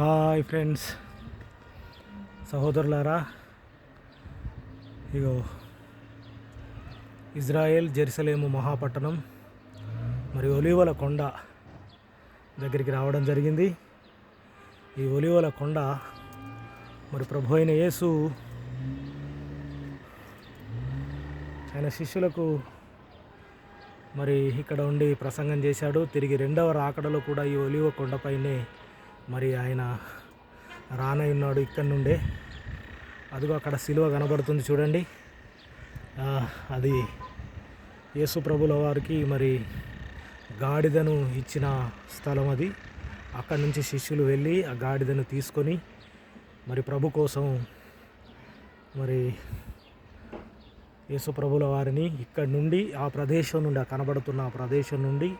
Hi friends, సహోదరులారా. ఇగో Israel Jerusalem మహాపట్టణం మరి ఒలీవల కొండ దగ్గరికి రావడం జరిగింది. ఈ ఒలీవల కొండ మరి ప్రభు అయిన యేసు ఆయన శిష్యులకు మరి ఇక్కడ ఉండి ప్రసంగం చేశాడు. తిరిగి రెండవ రాకడలో కూడా ఈ ఒలీవ కొండపైనే మరి ఆయన రానయ్యున్నాడు. ఇక్కడ నుండే అదిగో అక్కడ సిలువ కనబడుతుంది చూడండి. అది యేసు ప్రభుల వారికి మరి గాడిదను ఇచ్చిన స్థలం అది. అక్కడి నుంచి శిష్యులు వెళ్ళి ఆ గాడిదను తీసుకొని మరి ప్రభు కోసం మరి యేసు ప్రభుల వారిని ఇక్కడి నుండి ఆ ప్రదేశం నుండి, ఆ కనబడుతున్న ఆ ప్రదేశం నుండి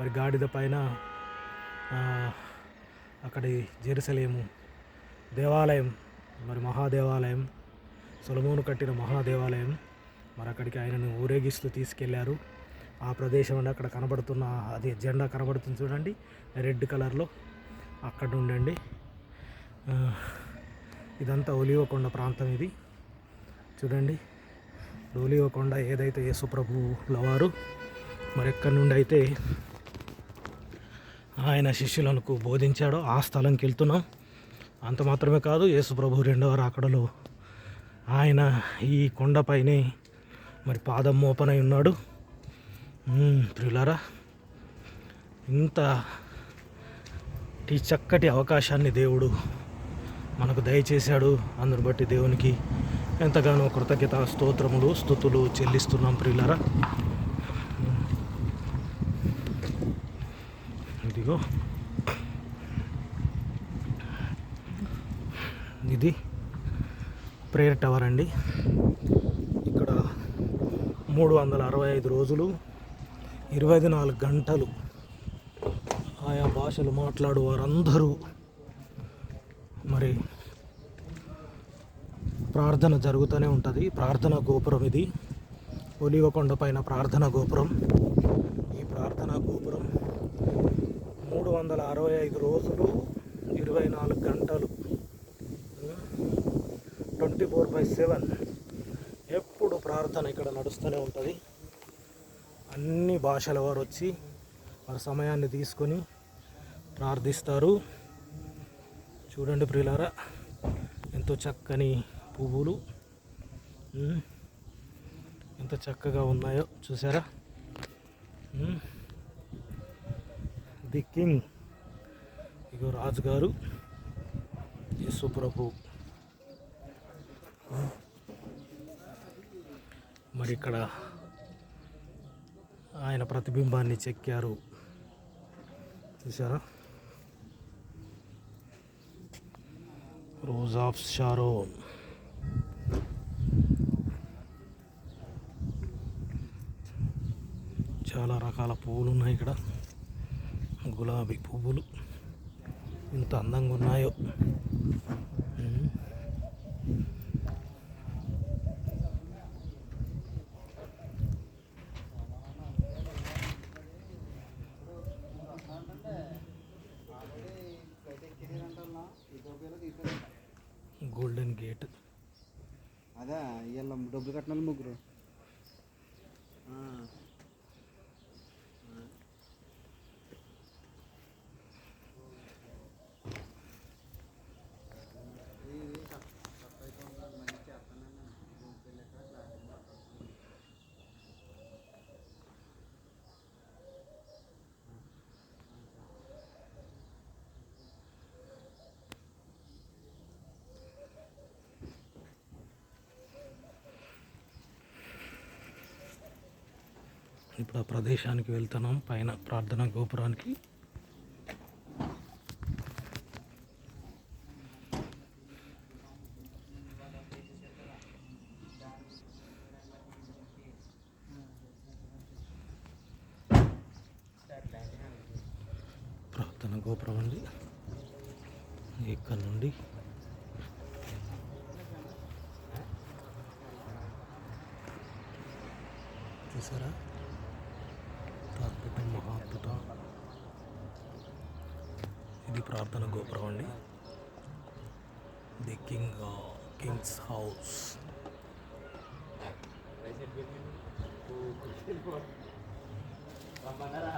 మరి గాడిద పైన అక్కడి జెరూసలేము దేవాలయం, మరి మహాదేవాలయం, సొలొమోను కట్టిన మహాదేవాలయం, మరి అక్కడికి ఆయనను ఊరేగిస్తూ తీసుకెళ్లారు. ఆ ప్రదేశం అండి అక్కడ కనబడుతున్న అది జెండా కనబడుతుంది చూడండి, రెడ్ కలర్లో. అక్కడ ఉండండి. ఇదంతా ఒలీవ కొండ ప్రాంతం. ఇది చూడండి, ఒలీవ కొండ ఏదైతే యేసు ప్రభువుల వారు మరి ఎక్కడి నుండి అయితే ఆయన శిష్యులకు బోధించాడో ఆ స్థలంకి వెళ్తున్నాం. అంత మాత్రమే కాదు, యేసు ప్రభు రెండవ రాకడలో ఆయన ఈ కొండపైనే మరి పాదం మోపనై ఉన్నాడు. ప్రియులారా, ఇంత ఈ చక్కటి అవకాశాన్ని దేవుడు మనకు దయచేశాడు. అందును బట్టి దేవునికి ఎంతగానో కృతజ్ఞత స్తోత్రములు స్తుతులు చెల్లిస్తున్నాం. ప్రియులారా, ఇదిగో ఇది ప్రేయర్ టవర్ అండి. ఇక్కడ 365 రోజులు 24 గంటలు ఆయా భాషలు మాట్లాడు వారందరూ మరి ప్రార్థన జరుగుతూనే ఉంటుంది. ప్రార్థనా గోపురం ఇది, ఒలీవ కొండ పైన ప్రార్థనా గోపురం. ఈ ప్రార్థనా గోపురం 365 రోజులు 24 గంటలు 24/7 ఎప్పుడు ప్రార్థన ఇక్కడ నడుస్తూనే ఉంటుంది. అన్ని భాషల వారు వచ్చి వారి సమయాన్ని తీసుకొని ప్రార్థిస్తారు. చూడండి ప్రియులారా, ఎంతో చక్కని పువ్వులు ఎంత చక్కగా ఉన్నాయో చూసారా. ది కింగ్, ఇగో రాజుగారు యేసు ప్రభు. మరి ఇక్కడ ఆయన ప్రతిబింబాన్ని చెక్కారు చూసారా. రోజ్ ఆఫ్ షారోన్, చాలా రకాల పువ్వులు ఉన్నాయి ఇక్కడ. గులాబీ పువ్వులు ఎంత అందంగా ఉన్నాయో. గోల్డెన్ గేట్, అదే ఇవాళ డబ్బులు కట్టిన ముగ్గురు. ఇప్పుడు ఆ ప్రదేశానికి వెళ్తున్నాం, పైన ప్రార్థనా గోపురానికి. ప్రార్థనా గోపురం అండి. ఇక్కడ నుండి చూసారా, అద్భుతం, మహాద్భుతం. ఇది ప్రార్థన గోపురం అండి. The Kings house. రమ్మన్నారా